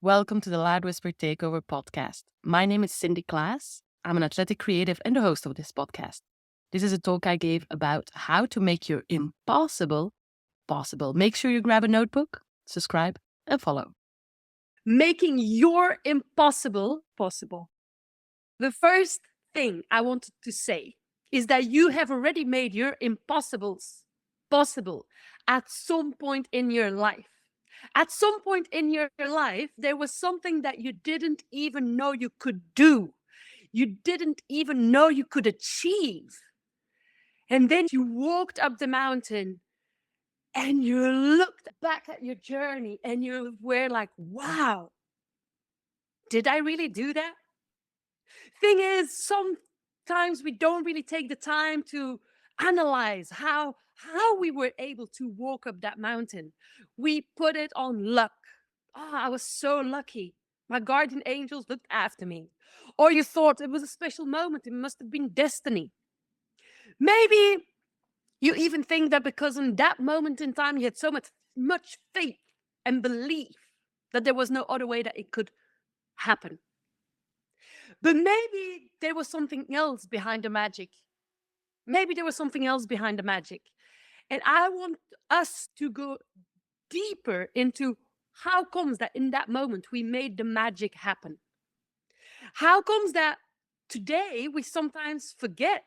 Welcome to the Loud Whisper Takeover Podcast. My name is Cindy Claes. I'm an athletic creative and the host of this podcast. This is a talk I gave about how to make your impossible possible. Make sure you grab a notebook, subscribe, and follow. Making your impossible possible. The first thing I wanted to say is that you have already made your impossibles possible at some point in your life. At some point in your life, there was something that you didn't even know you could do. You didn't even know you could achieve. And then you walked up the mountain and you looked back at your journey and you were like, wow, did I really do that? Thing is, sometimes we don't really take the time to analyze how we were able to walk up that mountain. We put it on luck. Oh, I was so lucky. My guardian angels looked after me. Or you thought it was a special moment. It must have been destiny. Maybe you even think that because in that moment in time you had so much faith and belief that there was no other way that it could happen. But maybe there was something else behind the magic. Maybe there was something else behind the magic. And I want us to go deeper into how comes that in that moment we made the magic happen. How comes that today we sometimes forget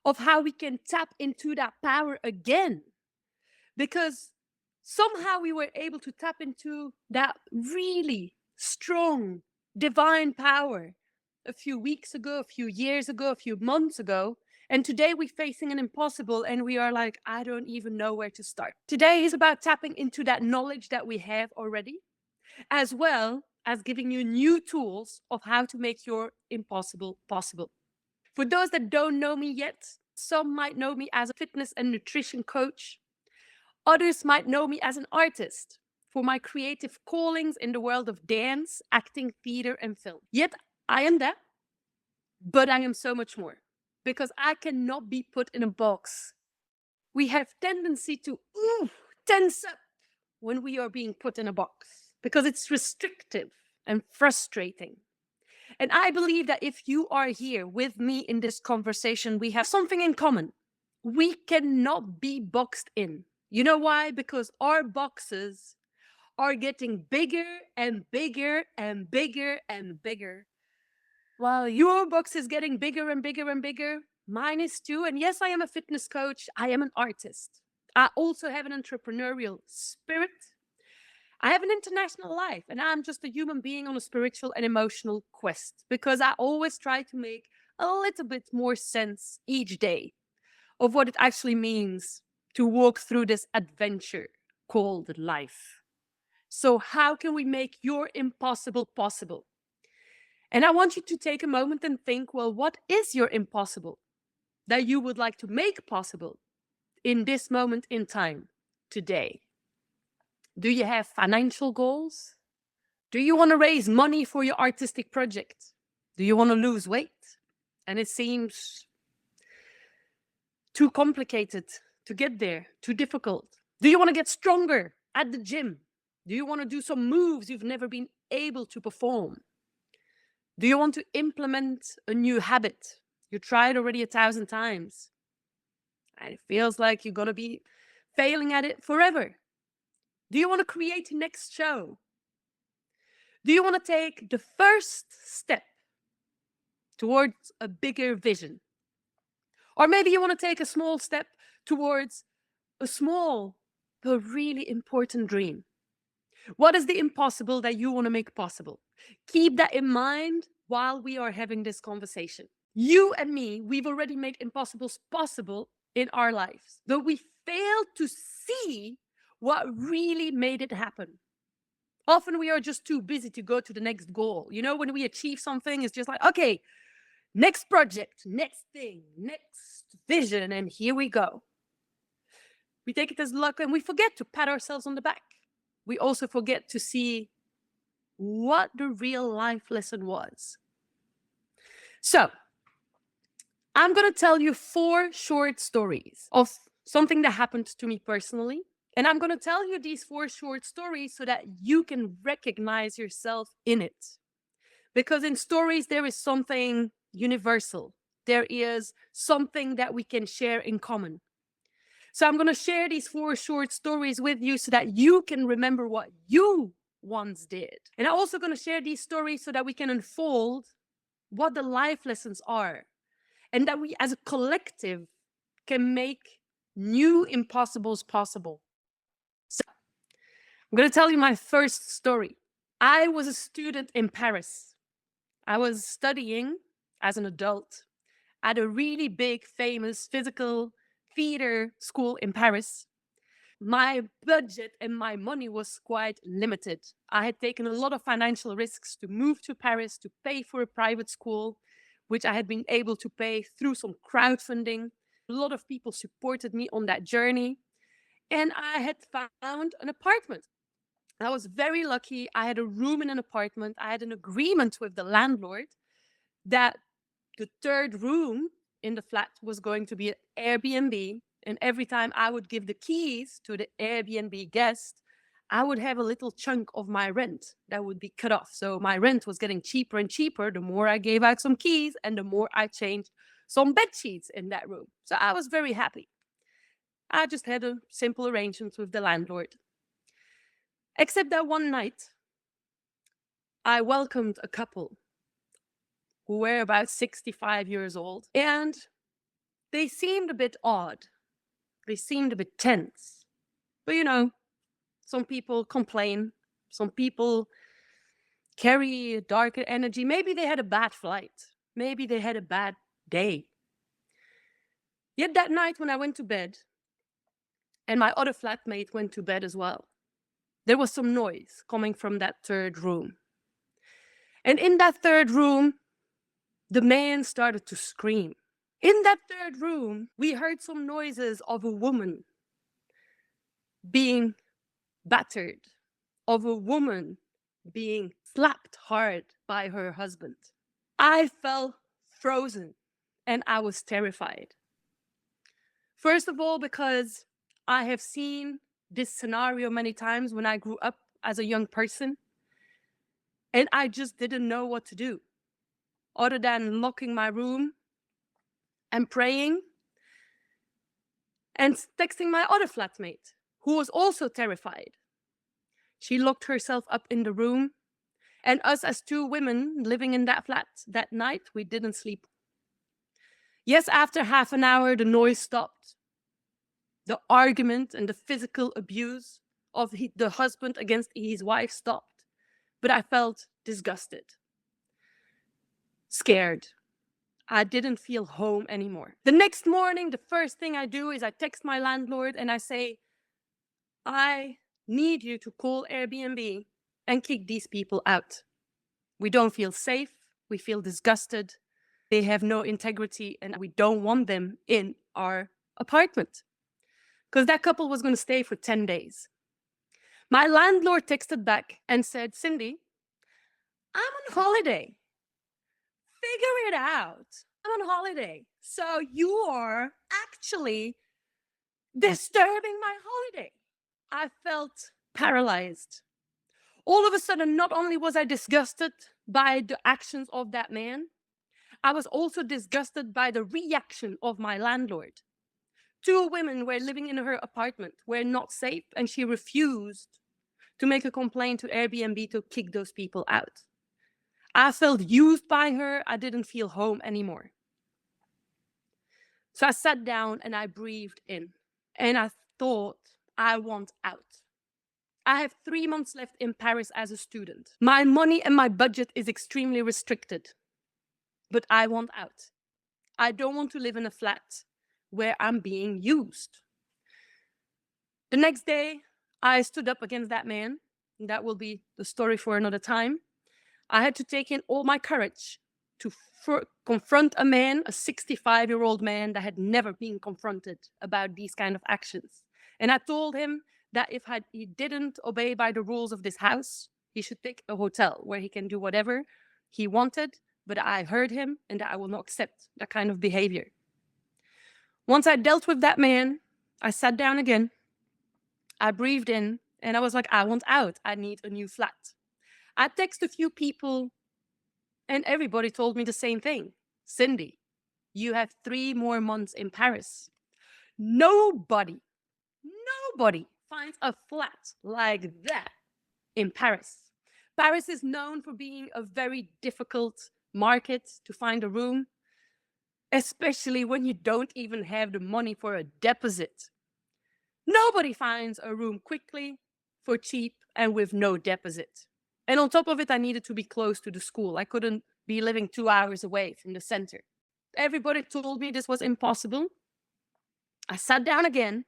of how we can tap into that power again? Because somehow we were able to tap into that really strong divine power a few weeks ago, a few years ago, a few months ago. And today we're facing an impossible and we are like, I don't even know where to start. Today is about tapping into that knowledge that we have already, as well as giving you new tools of how to make your impossible possible. For those that don't know me yet, some might know me as a fitness and nutrition coach. Others might know me as an artist for my creative callings in the world of dance, acting, theater, and film. Yet I am that, but I am so much more because I cannot be put in a box. We have tendency to tense up when we are being put in a box because it's restrictive and frustrating. And I believe that if you are here with me in this conversation, we have something in common. We cannot be boxed in. You know why? Because our boxes are getting bigger and bigger and bigger and bigger. While your box is getting bigger and bigger and bigger, mine is too. And yes, I am a fitness coach. I am an artist. I also have an entrepreneurial spirit. I have an international life, and I'm just a human being on a spiritual and emotional quest because I always try to make a little bit more sense each day of what it actually means to walk through this adventure called life. So, how can we make your impossible possible? And I want you to take a moment and think, well, what is your impossible that you would like to make possible in this moment in time today? Do you have financial goals? Do you want to raise money for your artistic project? Do you want to lose weight? And it seems too complicated to get there, too difficult. Do you want to get stronger at the gym? Do you want to do some moves you've never been able to perform? Do you want to implement a new habit you tried already 1,000 times and it feels like you're going to be failing at it forever? Do you want to create the next show? Do you want to take the first step towards a bigger vision? Or maybe you want to take a small step towards a small but really important dream. What is the impossible that you want to make possible? Keep that in mind while we are having this conversation. You and me, we've already made impossibles possible in our lives, but we fail to see what really made it happen. Often we are just too busy to go to the next goal. You know, when we achieve something, it's just like, okay, next project, next thing, next vision, and here we go. We take it as luck and we forget to pat ourselves on the back. We also forget to see what the real life lesson was. So, I'm going to tell you 4 short stories of something that happened to me personally And I'm going to tell you these 4 short stories so that you can recognize yourself in it. Because in stories, there is something universal. There is something that we can share in common. So I'm going to share these 4 short stories with you so that you can remember what you once did. And I'm also going to share these stories so that we can unfold what the life lessons are and that we as a collective can make new impossibles possible. So I'm going to tell you my first story. I was a student in Paris. I was studying as an adult at a really big, famous physical theater school in Paris. My budget and my money was quite limited. I had taken a lot of financial risks to move to Paris to pay for a private school, which I had been able to pay through some crowdfunding. A lot of people supported me on that journey. And I had found an apartment. I was very lucky. I had a room in an apartment. I had an agreement with the landlord that the third room in the flat was going to be an Airbnb. And every time I would give the keys to the Airbnb guest, I would have a little chunk of my rent that would be cut off. So my rent was getting cheaper and cheaper the more I gave out some keys and the more I changed some bed sheets in that room. So I was very happy. I just had a simple arrangement with the landlord. Except that one night, I welcomed a couple who were about 65 years old, and they seemed a bit odd. They seemed a bit tense. But you know, some people complain, some people carry a darker energy. Maybe they had a bad flight, maybe they had a bad day. Yet that night when I went to bed, and my other flatmate went to bed as well, there was some noise coming from that third room. And in that third room, the man started to scream. In that third room, we heard some noises of a woman being battered, of a woman being slapped hard by her husband. I felt frozen and I was terrified. First of all, because I have seen this scenario many times when I grew up as a young person, and I just didn't know what to do other than locking my room and praying and texting my other flatmate, who was also terrified. She locked herself up in the room, and us as 2 women living in that flat that night, we didn't sleep. Yes, after half an hour, the noise stopped. The argument and the physical abuse of the husband against his wife stopped, but I felt disgusted, scared. I didn't feel home anymore. The next morning, the first thing I do is I text my landlord and I say, I need you to call Airbnb and kick these people out. We don't feel safe. We feel disgusted. They have no integrity and we don't want them in our apartment. Because that couple was going to stay for 10 days. My landlord texted back and said, Cindy, I'm on holiday. Figure it out. I'm on holiday. So you are actually disturbing my holiday. I felt paralyzed. All of a sudden, not only was I disgusted by the actions of that man, I was also disgusted by the reaction of my landlord. 2 women were living in her apartment, were not safe, and she refused to make a complaint to Airbnb to kick those people out. I felt used by her. I didn't feel home anymore. So I sat down and I breathed in, and I thought, I want out. I have 3 months left in Paris as a student. My money and my budget is extremely restricted, but I want out. I don't want to live in a flat where I'm being used. The next day, I stood up against that man. That will be the story for another time. I had to take in all my courage to confront a man, a 65-year-old man that had never been confronted about these kind of actions. And I told him that if he didn't obey by the rules of this house, he should take a hotel where he can do whatever he wanted, but I heard him and that I will not accept that kind of behavior. Once I dealt with that man, I sat down again. I breathed in and I was like, I want out. I need a new flat. I texted a few people and everybody told me the same thing. Cindy, you have 3 more months in Paris. Nobody finds a flat like that in Paris. Paris is known for being a very difficult market to find a room, especially when you don't even have the money for a deposit. Nobody finds a room quickly, for cheap, and with no deposit. And on top of it, I needed to be close to the school. I couldn't be living 2 hours away from the center. Everybody told me this was impossible. I sat down again.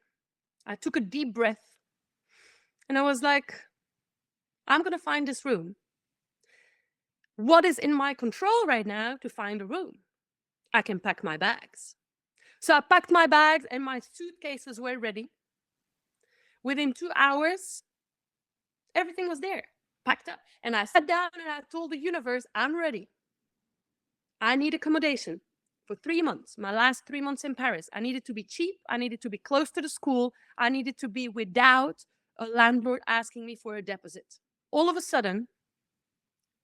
I took a deep breath. And I was like, I'm going to find this room. What is in my control right now to find a room? I can pack my bags. So I packed my bags and my suitcases were ready. Within 2 hours, everything was there, packed up. And I sat down and I told the universe, I'm ready. I need accommodation for 3 months, my last 3 months in Paris. I needed to be cheap. I needed to be close to the school. I needed to be without a landlord asking me for a deposit. All of a sudden,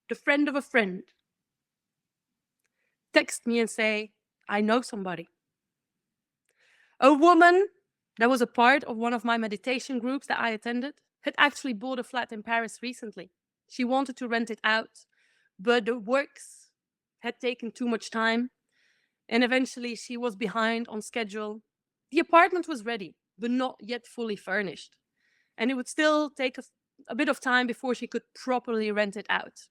the friend of a friend text me and say, I know somebody. A woman that was a part of one of my meditation groups that I attended had actually bought a flat in Paris recently. She wanted to rent it out, but the works had taken too much time, and eventually she was behind on schedule. The apartment was ready, but not yet fully furnished, and it would still take a bit of time before she could properly rent it out.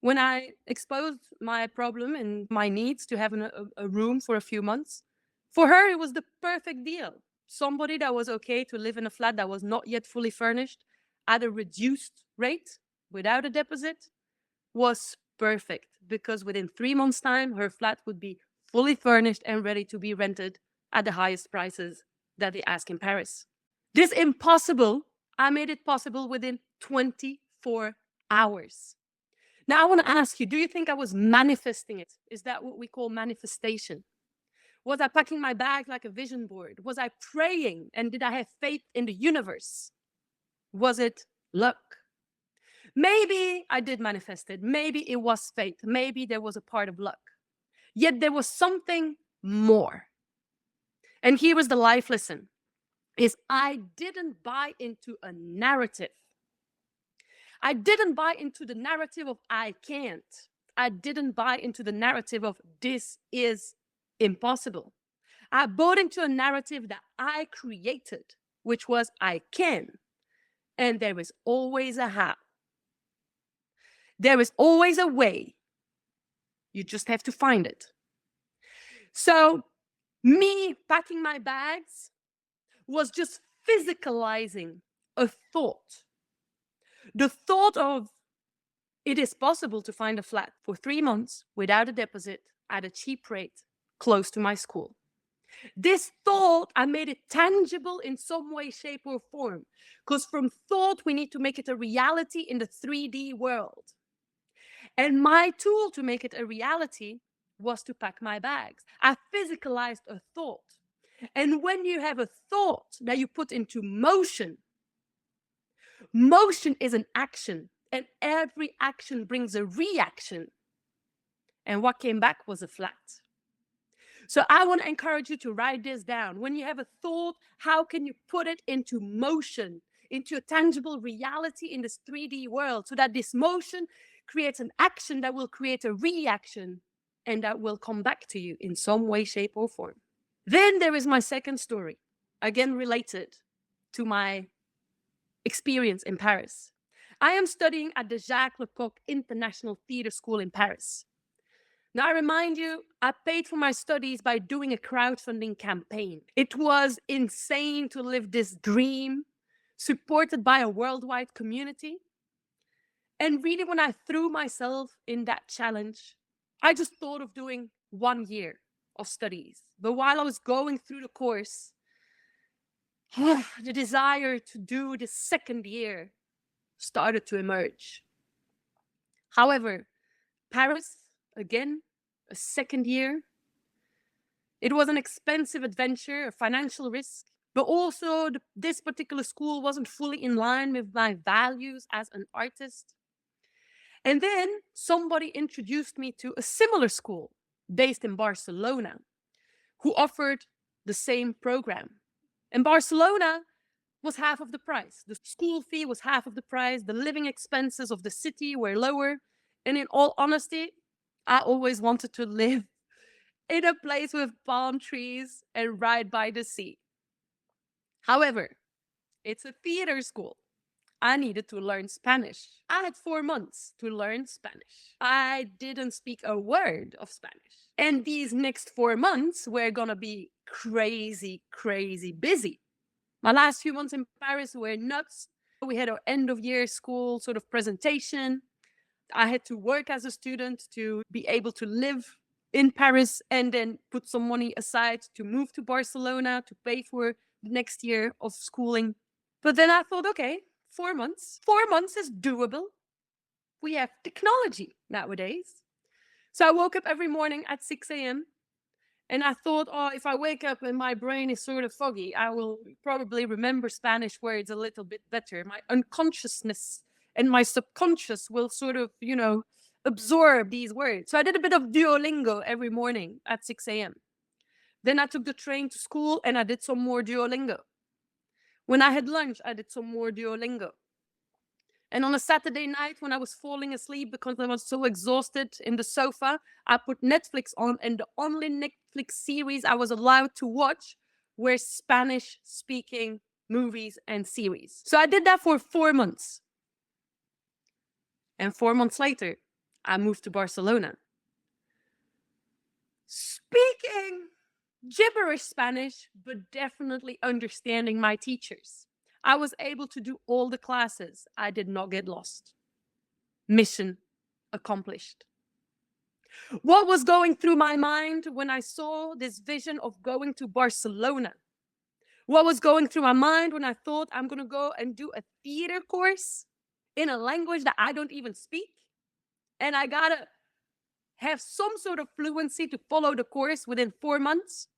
When I exposed my problem and my needs to have a room for a few months, for her, it was the perfect deal. Somebody that was okay to live in a flat that was not yet fully furnished at a reduced rate without a deposit was perfect, because within 3 months' time, her flat would be fully furnished and ready to be rented at the highest prices that they ask in Paris. This impossible, I made it possible within 24 hours. Now, I want to ask you, do you think I was manifesting it? Is that what we call manifestation? Was I packing my bag like a vision board? Was I praying? And did I have faith in the universe? Was it luck? Maybe I did manifest it. Maybe it was faith. Maybe there was a part of luck. Yet there was something more. And here was the life lesson, is I didn't buy into a narrative. I didn't buy into the narrative of I can't. I didn't buy into the narrative of this is impossible. I bought into a narrative that I created, which was I can. And there is always a how. There is always a way. You just have to find it. So me packing my bags was just physicalizing a thought. The thought of it is possible to find a flat for 3 months without a deposit at a cheap rate close to my school. This thought, I made it tangible in some way, shape, or form. Because from thought, we need to make it a reality in the 3D world. And my tool to make it a reality was to pack my bags. I physicalized a thought. And when you have a thought that you put into motion, motion is an action. And every action brings a reaction. And what came back was a flat. So I want to encourage you to write this down. When you have a thought, how can you put it into motion, into a tangible reality in this 3D world, so that this motion creates an action that will create a reaction and that will come back to you in some way, shape, or form. Then there is my second story, again related to my experience in Paris. I am studying at the Jacques Lecoq International Theatre School in Paris. Now, I remind you, I paid for my studies by doing a crowdfunding campaign. It was insane to live this dream, supported by a worldwide community. And really, when I threw myself in that challenge, I just thought of doing 1 year of studies. But while I was going through the course, the desire to do the second year started to emerge. However, Paris, again, a second year. It was an expensive adventure, a financial risk, But also, this particular school wasn't fully in line with my values as an artist. And then somebody introduced me to a similar school based in Barcelona who offered the same program. And Barcelona was half of the price. The school fee was half of the price. The living expenses of the city were lower. And in all honesty, I always wanted to live in a place with palm trees and right by the sea. However, it's a theater school. I needed to learn Spanish. I had 4 months to learn Spanish. I didn't speak a word of Spanish. And these next 4 months were gonna be crazy, crazy busy. My last few months in Paris were nuts. We had our end of year school sort of presentation. I had to work as a student to be able to live in Paris and then put some money aside to move to Barcelona to pay for the next year of schooling. But then I thought, okay, 4 months. 4 months is doable. We have technology nowadays. So I woke up every morning at 6 a.m. and I thought, oh, if I wake up and my brain is sort of foggy, I will probably remember Spanish words a little bit better. My unconsciousness and my subconscious will sort of, absorb these words. So I did a bit of Duolingo every morning at 6 a.m. Then I took the train to school and I did some more Duolingo. When I had lunch, I did some more Duolingo. And on a Saturday night, when I was falling asleep because I was so exhausted in the sofa, I put Netflix on, and the only Netflix series I was allowed to watch were Spanish speaking movies and series. So I did that for 4 months. And 4 months later, I moved to Barcelona. Speaking gibberish Spanish, but definitely understanding my teachers. I was able to do all the classes. I did not get lost. Mission accomplished. What was going through my mind when I saw this vision of going to Barcelona? What was going through my mind when I thought I'm going to go and do a theater course in a language that I don't even speak? And I got to have some sort of fluency to follow the course within 4 months?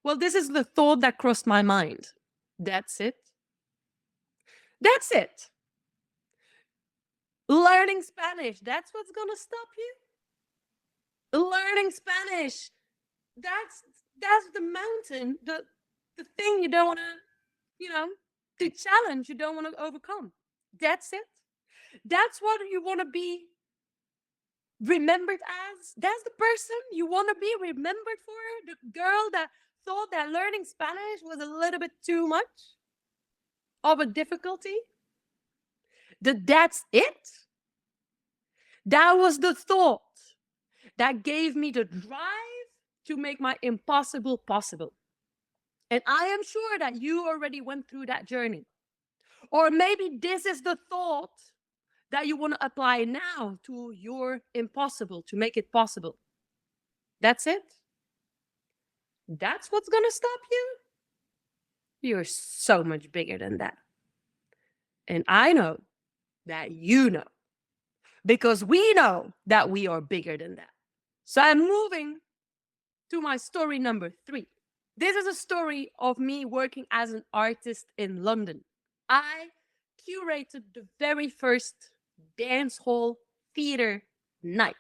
Well, this is the thought that crossed my mind. That's it. That's it. Learning Spanish, that's what's going to stop you? Learning Spanish, that's the mountain, the thing you don't want to, the challenge you don't want to overcome. That's it. That's what you want to be remembered as. That's the person you want to be remembered for. The girl that thought that learning Spanish was a little bit too much of a difficulty. That's it. That was the thought that gave me the drive to make my impossible possible. And I am sure that you already went through that journey. Or maybe this is the thought that you want to apply now to your impossible, to make it possible. That's it. That's what's going to stop you? You're so much bigger than that. And I know that you know, because we know that we are bigger than that. So I'm moving to my story number 3. This is a story of me working as an artist in London. I curated the very first dance hall theater night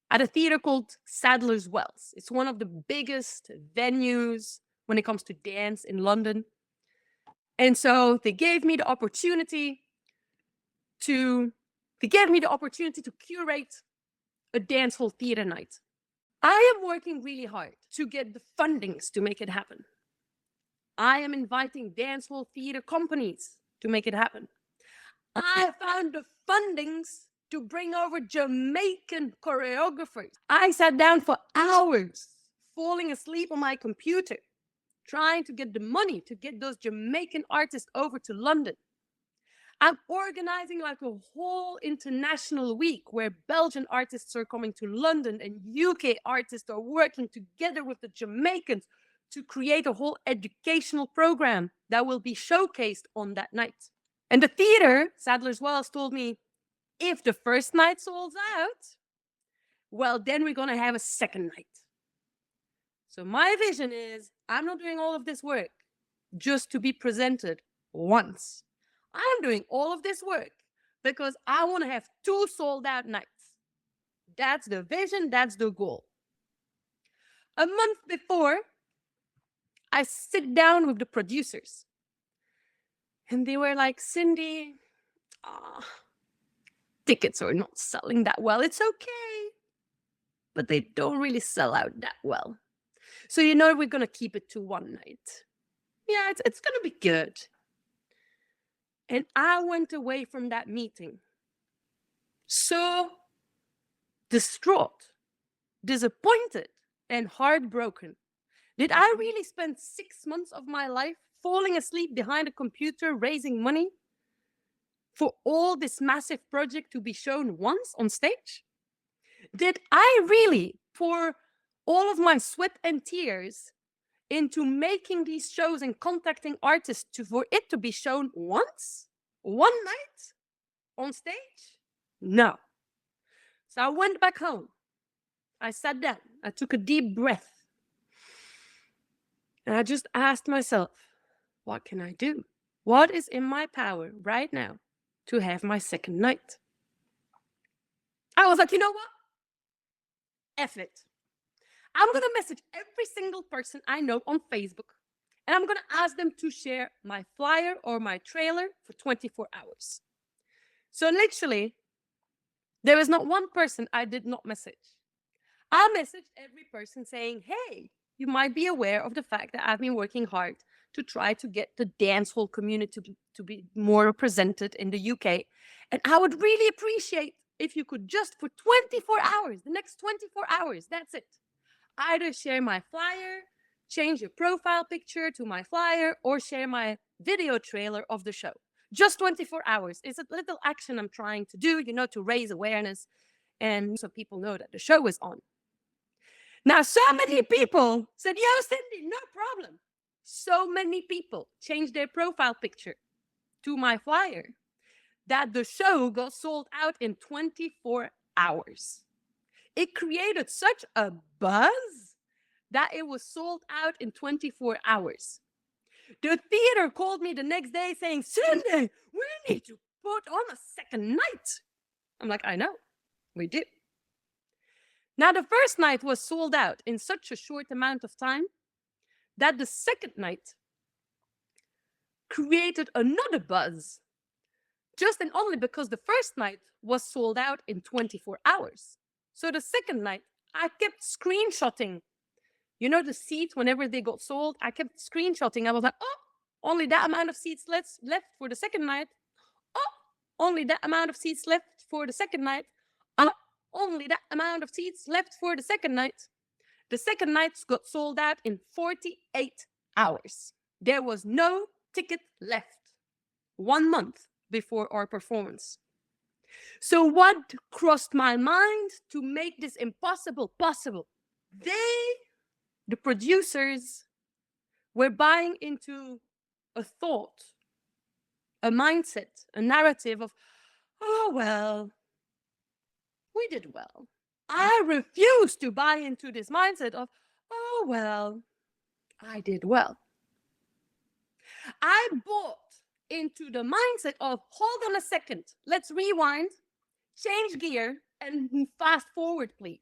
at a theater called Sadler's Wells. It's one of the biggest venues when it comes to dance in London. And so they gave me the opportunity to curate a dance hall theater night. I am working really hard to get the fundings to make it happen. I am inviting dance hall theater companies to make it happen. I found the fundings to bring over Jamaican choreographers. I sat down for hours, falling asleep on my computer, trying to get the money to get those Jamaican artists over to London. I'm organizing like a whole international week where Belgian artists are coming to London and UK artists are working together with the Jamaicans to create a whole educational program that will be showcased on that night. And the theater, Sadler's Wells, told me, if the first night sold out, well, then we're going to have a second night. So my vision is I'm not doing all of this work just to be presented once. I'm doing all of this work because I want to have 2 sold out nights. That's the vision, that's the goal. A month before, I sit down with the producers. And they were like, Cindy, tickets are not selling that well. It's okay, but they don't really sell out that well. So, we're going to keep it to one night. Yeah, it's going to be good. And I went away from that meeting so distraught, disappointed, and heartbroken. Did I really spend 6 months of my life falling asleep behind a computer, raising money for all this massive project to be shown once on stage? Did I really pour all of my sweat and tears into making these shows and contacting artists for it to be shown once, one night on stage? No. So I went back home. I sat down. I took a deep breath. And I just asked myself, what can I do? What is in my power right now to have my second night? I was like, you know what? F it. I'm going to message every single person I know on Facebook, and I'm going to ask them to share my flyer or my trailer for 24 hours. So literally, there is not one person I did not message. I messaged every person saying, hey, you might be aware of the fact that I've been working hard to try to get the dancehall community to be more represented in the UK. And I would really appreciate if you could just for 24 hours, the next 24 hours, that's it. Either share my flyer, change your profile picture to my flyer, or share my video trailer of the show. Just 24 hours. It's a little action I'm trying to do, to raise awareness and so people know that the show is on. Now, so many people said, yo, Cindy, no problem. So many people changed their profile picture to my flyer that the show got sold out in 24 hours. It created such a buzz that it was sold out in 24 hours. The theater called me the next day saying, Cindy, we need to put on a second night. I'm like, I know, we do. Now, the first night was sold out in such a short amount of time that the second night created another buzz, just and only because the first night was sold out in 24 hours. So the second night, I kept screenshotting. The seats, whenever they got sold, I kept screenshotting. I was like, oh, only that amount of seats left for the second night. Oh, only that amount of seats left for the second night. Only that amount of seats left for the second night. The second nights got sold out in 48 hours. There was no ticket left 1 month before our performance. So what crossed my mind to make this impossible possible? The producers, were buying into a thought, a mindset, a narrative of, oh, well, we did well. I refuse to buy into this mindset of, oh, well, I did well. I bought into the mindset of, hold on a second, let's rewind, change gear, and move fast forward, please.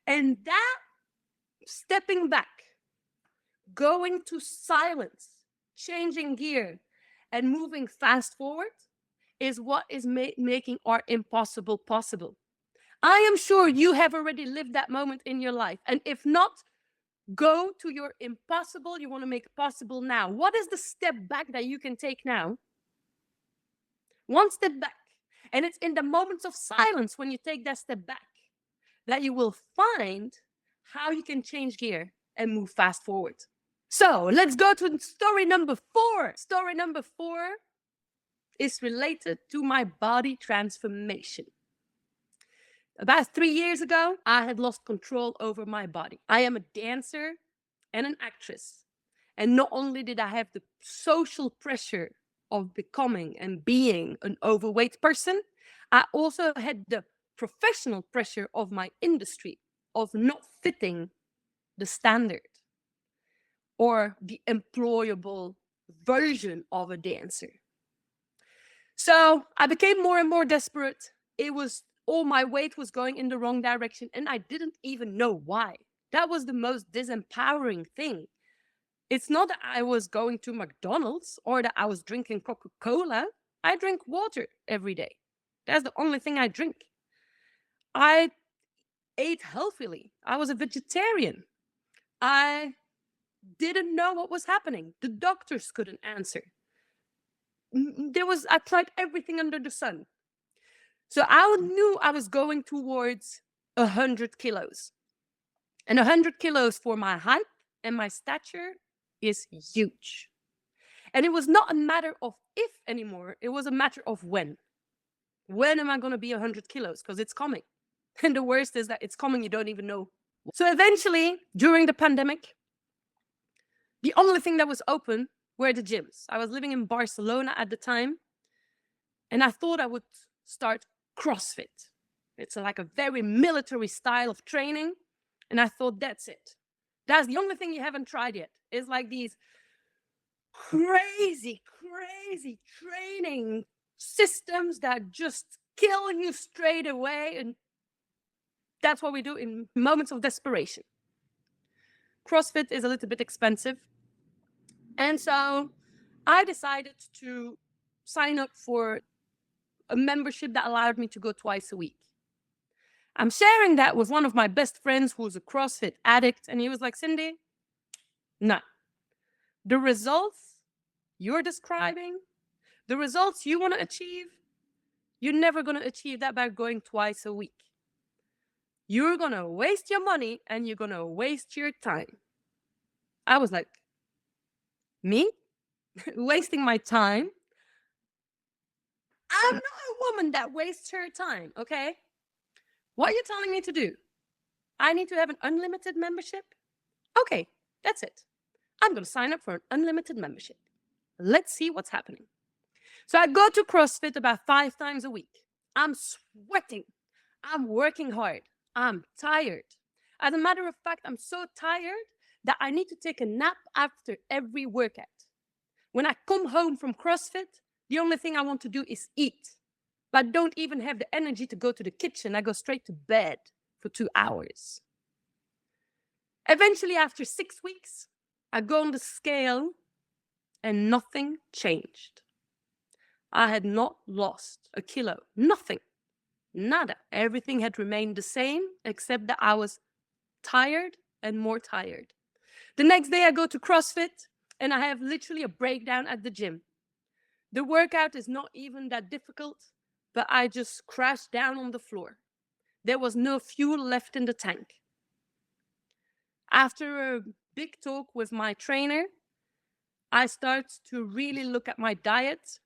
And that stepping back, going to silence, changing gear, and moving fast forward is what is making our impossible possible. I am sure you have already lived that moment in your life. And if not, go to your impossible you want to make possible now. What is the step back that you can take now? One step back. And it's in the moments of silence when you take that step back that you will find how you can change gear and move fast forward. So let's go to story number 4. Story number 4 is related to my body transformation. About 3 years ago, I had lost control over my body. I am a dancer and an actress. And not only did I have the social pressure of becoming and being an overweight person, I also had the professional pressure of my industry of not fitting the standard. or the employable version of a dancer. So I became more and more desperate. All my weight was going in the wrong direction, and I didn't even know why. That was the most disempowering thing. It's not that I was going to McDonald's or that I was drinking Coca-Cola. I drink water every day. That's the only thing I drink. I ate healthily. I was a vegetarian. I didn't know what was happening. The doctors couldn't answer. I tried everything under the sun. So I knew I was going towards 100 kilos. And 100 kilos for my height and my stature is huge. And it was not a matter of if anymore, it was a matter of when. When am I going to be 100 kilos? Because it's coming. And the worst is that it's coming, you don't even know. So eventually, during the pandemic, the only thing that was open were the gyms. I was living in Barcelona at the time, and I thought I would start CrossFit. It's like a very military style of training, and I thought that's it. That's the only thing you haven't tried yet. It's like these crazy training systems that just kill you straight away, and that's what we do in moments of desperation. CrossFit is a little bit expensive, and so I decided to sign up for a membership that allowed me to go twice a week. I'm sharing that with one of my best friends who's a CrossFit addict, and he was like, Cindy, no. The results you're describing, the results you want to achieve, you're never going to achieve that by going twice a week. You're going to waste your money and you're going to waste your time. I was like, me? Wasting my time? I'm not a woman that wastes her time, okay? What are you telling me to do? I need to have an unlimited membership? Okay, that's it. I'm going to sign up for an unlimited membership. Let's see what's happening. So I go to CrossFit about 5 times a week. I'm sweating. I'm working hard. I'm tired. As a matter of fact, I'm so tired that I need to take a nap after every workout. When I come home from CrossFit, the only thing I want to do is eat. But I don't even have the energy to go to the kitchen. I go straight to bed for 2 hours. Eventually, after 6 weeks, I go on the scale and nothing changed. I had not lost a kilo. Nothing. Nada. Everything had remained the same, except that I was tired and more tired. The next day I go to CrossFit and I have literally a breakdown at the gym. The workout is not even that difficult, but I just crashed down on the floor. There was no fuel left in the tank. After a big talk with my trainer, I start to really look at my diet,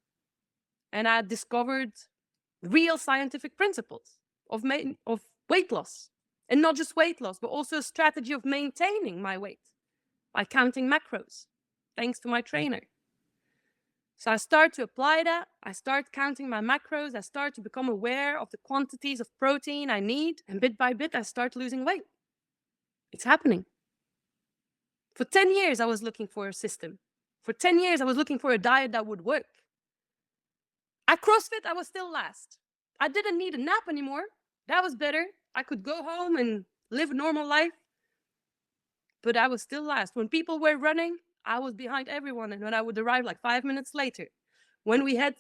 and I discovered real scientific principles of weight loss. And not just weight loss, but also a strategy of maintaining my weight by counting macros, thanks to my trainer. So I start to apply that. I start counting my macros. I start to become aware of the quantities of protein I need. And bit by bit, I start losing weight. It's happening. For 10 years, I was looking for a system. For 10 years, I was looking for a diet that would work. At CrossFit, I was still last. I didn't need a nap anymore. That was better. I could go home and live a normal life. But I was still last. When people were running, I was behind everyone. And when I would arrive like 5 minutes later, when we had,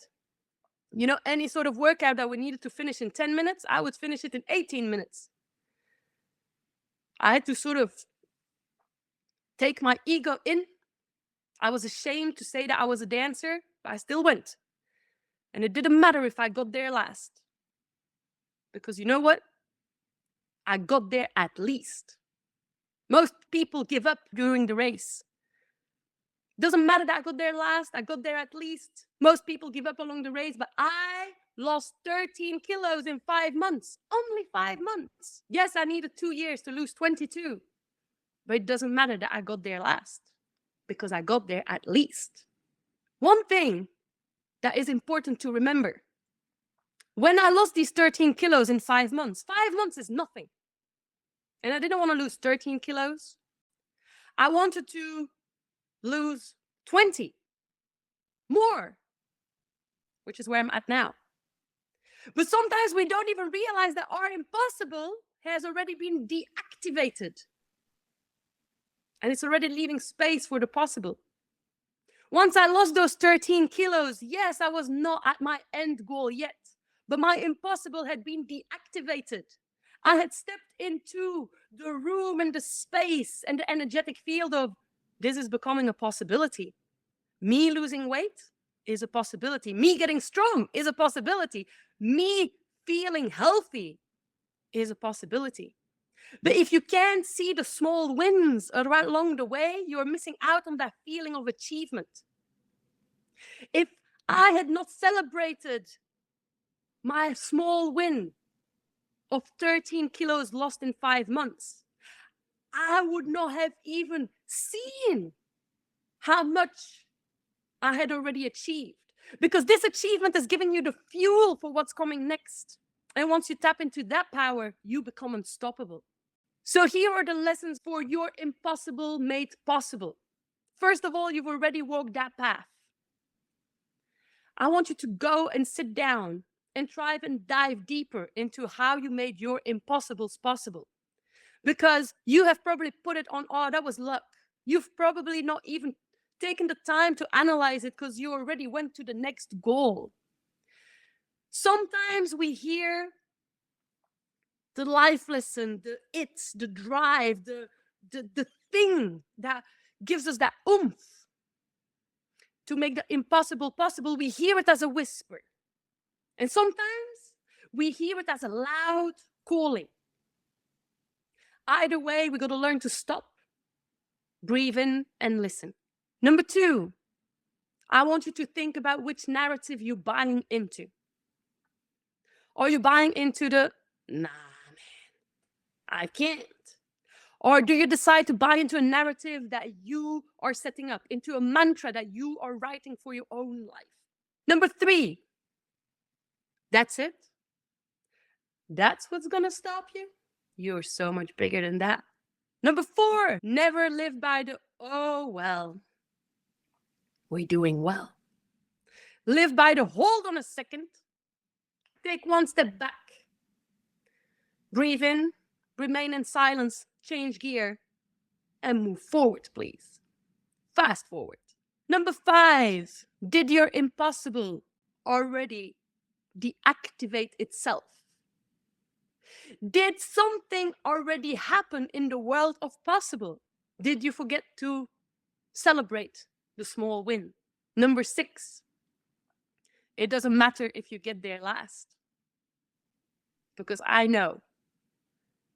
any sort of workout that we needed to finish in 10 minutes, I would finish it in 18 minutes. I had to sort of take my ego in. I was ashamed to say that I was a dancer, but I still went. And it didn't matter if I got there last. Because you know what? I got there at least. Most people give up during the race. Doesn't matter that I got there last, I got there at least. Most people give up along the race, but I lost 13 kilos in 5 months. Only 5 months. Yes, I needed 2 years to lose 22. But it doesn't matter that I got there last, because I got there at least. One thing that is important to remember. When I lost these 13 kilos in 5 months, 5 months is nothing. And I didn't want to lose 13 kilos. I wanted to lose 20 more, which is where I'm at now. But sometimes we don't even realize that our impossible has already been deactivated. And it's already leaving space for the possible. Once I lost those 13 kilos, yes, I was not at my end goal yet, but my impossible had been deactivated. I had stepped into the room and the space and the energetic field of this is becoming a possibility. Me losing weight is a possibility. Me getting strong is a possibility. Me feeling healthy is a possibility. But if you can't see the small wins along the way, you're missing out on that feeling of achievement. If I had not celebrated my small win of 13 kilos lost in 5 months, I would not have even seen how much I had already achieved. Because this achievement is giving you the fuel for what's coming next. And once you tap into that power, you become unstoppable. So here are the lessons for your impossible made possible. First of all, you've already walked that path. I want you to go and sit down and try and dive deeper into how you made your impossibles possible. Because you have probably put it on, oh, that was luck. You've probably not even taken the time to analyze it because you already went to the next goal. Sometimes we hear the life lesson, the drive, the thing that gives us that oomph to make the impossible possible. We hear it as a whisper. And sometimes we hear it as a loud calling. Either way, we got to learn to stop, breathe in, and listen. Number 2, I want you to think about which narrative you're buying into. Are you buying into the, nah, man, I can't? Or do you decide to buy into a narrative that you are setting up, into a mantra that you are writing for your own life? Number 3, that's it? That's what's going to stop you? You're so much bigger than that. Number 4, never live by the, oh, well, we're doing well. Live by the, hold on a second. Take one step back. Breathe in, remain in silence, change gear, and move forward, please. Fast forward. Number 5, did your impossible already deactivate itself? Did something already happen in the world of possible? Did you forget to celebrate the small win? Number 6, it doesn't matter if you get there last, because I know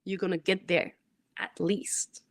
you're going to get there at least.